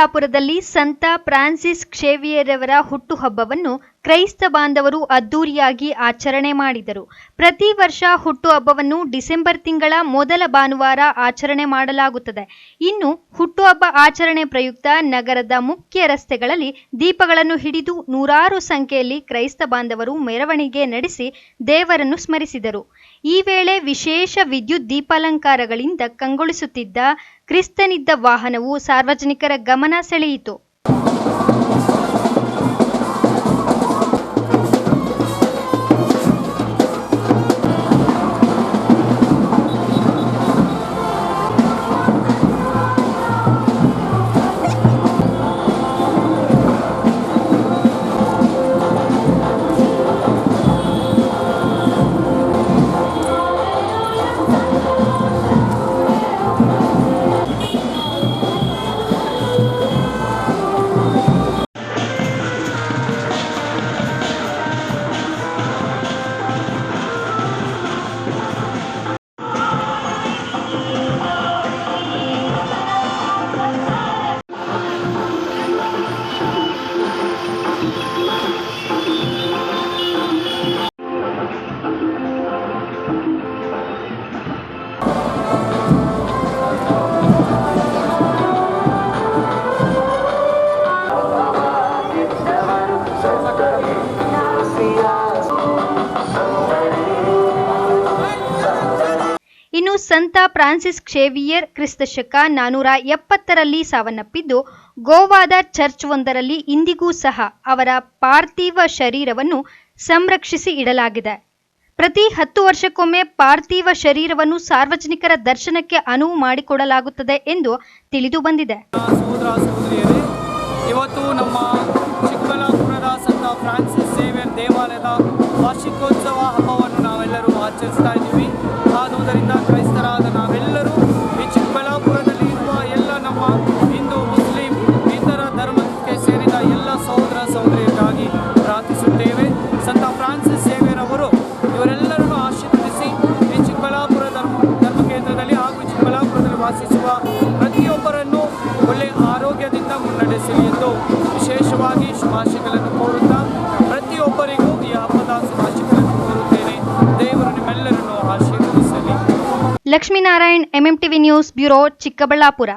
ಚಿಕ್ಕಬಳ್ಳಾಪುರದಲ್ಲಿ ಸಂತ ಫ್ರಾನ್ಸಿಸ್ ಕ್ಸೇವಿಯರವರ ಹುಟ್ಟುಹಬ್ಬವನ್ನು ಕ್ರೈಸ್ತ ಬಾಂಧವರು ಅದ್ದೂರಿಯಾಗಿ ಆಚರಣೆ ಮಾಡಿದರು. ಪ್ರತಿ ವರ್ಷ ಹುಟ್ಟುಹಬ್ಬವನ್ನು ಡಿಸೆಂಬರ್ ತಿಂಗಳ ಮೊದಲ ಭಾನುವಾರ ಆಚರಣೆ ಮಾಡಲಾಗುತ್ತದೆ. ಇನ್ನು ಹುಟ್ಟುಹಬ್ಬ ಆಚರಣೆ ಪ್ರಯುಕ್ತ ನಗರದ ಮುಖ್ಯ ರಸ್ತೆಗಳಲ್ಲಿ ದೀಪಗಳನ್ನು ಹಿಡಿದು ನೂರಾರು ಸಂಖ್ಯೆಯಲ್ಲಿ ಕ್ರೈಸ್ತ ಬಾಂಧವರು ಮೆರವಣಿಗೆ ನಡೆಸಿ ದೇವರನ್ನು ಸ್ಮರಿಸಿದರು. ಈ ವೇಳೆ ವಿಶೇಷ ವಿದ್ಯುತ್ ದೀಪಾಲಂಕಾರಗಳಿಂದ ಕಂಗೊಳಿಸುತ್ತಿದ್ದ ಕ್ರಿಸ್ತನಿದ್ದ ವಾಹನವು ಸಾರ್ವಜನಿಕರ ಗಮನ ಸೆಳೆಯಿತು. ಇನ್ನು ಸಂತ ಫ್ರಾನ್ಸಿಸ್ ಕ್ಸೇವಿಯರ್ ಕ್ರಿಸ್ತಶಕ 470ರಲ್ಲಿ ಸಾವನ್ನಪ್ಪಿದ್ದು, ಗೋವಾದ ಚರ್ಚ್ ಒಂದರಲ್ಲಿ ಇಂದಿಗೂ ಸಹ ಅವರ ಪಾರ್ಥಿವ ಶರೀರವನ್ನು ಸಂರಕ್ಷಿಸಿ ಇಡಲಾಗಿದೆ. ಪ್ರತಿ 10 ವರ್ಷಕ್ಕೊಮ್ಮೆ ಪಾರ್ಥಿವ ಶರೀರವನ್ನು ಸಾರ್ವಜನಿಕರ ದರ್ಶನಕ್ಕೆ ಅನುವು ಮಾಡಿಕೊಡಲಾಗುತ್ತದೆ ಎಂದು ತಿಳಿದು ಬಂದಿದೆ. ಇವತ್ತು ನಮ್ಮ ಚಿಕ್ಕಬಳ್ಳಾಪುರದ ಸಂತ ಫ್ರಾನ್ಸಿಸ್ ಸೇವಿಯರ್ ದೇವಾಲಯದ ವಾರ್ಷಿಕೋತ್ಸವ ಹಬ್ಬವನ್ನು ನಾವೆಲ್ಲರೂ ಆಚರಿಸ್ತಾ ಇದ್ದೀವಿ. ಆದುದರಿಂದ ಕ್ರೈಸ್ತರಾದ ನಾವೆಲ್ಲರೂ ಈ ಚಿಕ್ಕಬಳ್ಳಾಪುರದಲ್ಲಿ ಇರುವ ಎಲ್ಲ ನಮ್ಮ ಹಿಂದೂ, ಮುಸ್ಲಿಂ, ಇತರ ಧರ್ಮಕ್ಕೆ ಸೇರಿದ ಎಲ್ಲ ಸಹೋದರ ಸಹೋದರಿಯರಿಗಾಗಿ ಪ್ರಾರ್ಥಿಸುತ್ತೇವೆ. ಸಂತ ಫ್ರಾನ್ಸಿಸ್ ಸೇವಿಯರ್ ಅವರು ಇವರೆಲ್ಲರನ್ನು ಆಶೀರ್ವದಿಸಿ ಈ ಚಿಕ್ಕಬಳ್ಳಾಪುರ ಧರ್ಮ ಕೇಂದ್ರದಲ್ಲಿ ಹಾಗೂ ಚಿಕ್ಕಬಳ್ಳಾಪುರದಲ್ಲಿ ವಾಸಿಸುವ ಪ್ರತಿಯೊಬ್ಬರನ್ನು ಒಳ್ಳೆಯ ಆರೋಗ್ಯದಿಂದ ಮುನ್ನಡೆಸಲಿ ಎಂದು ವಿಶೇಷವಾಗಿ ಶುಭಾಶಯಗಳನ್ನು ಕೋರುತ್ತಾ ಪ್ರತಿಯೊಬ್ಬರಿಗೂ ಈ ಹಬ್ಬದ ಶುಭಾಶಯಗಳನ್ನು ಕೋರುತ್ತೇನೆ. ದೇವರು ನಿಮ್ಮೆಲ್ಲರನ್ನು ಆಶೀರ್ವದಿಸಲಿ. Lakshminarayan, MMTV news bureau, Chikkaballapur.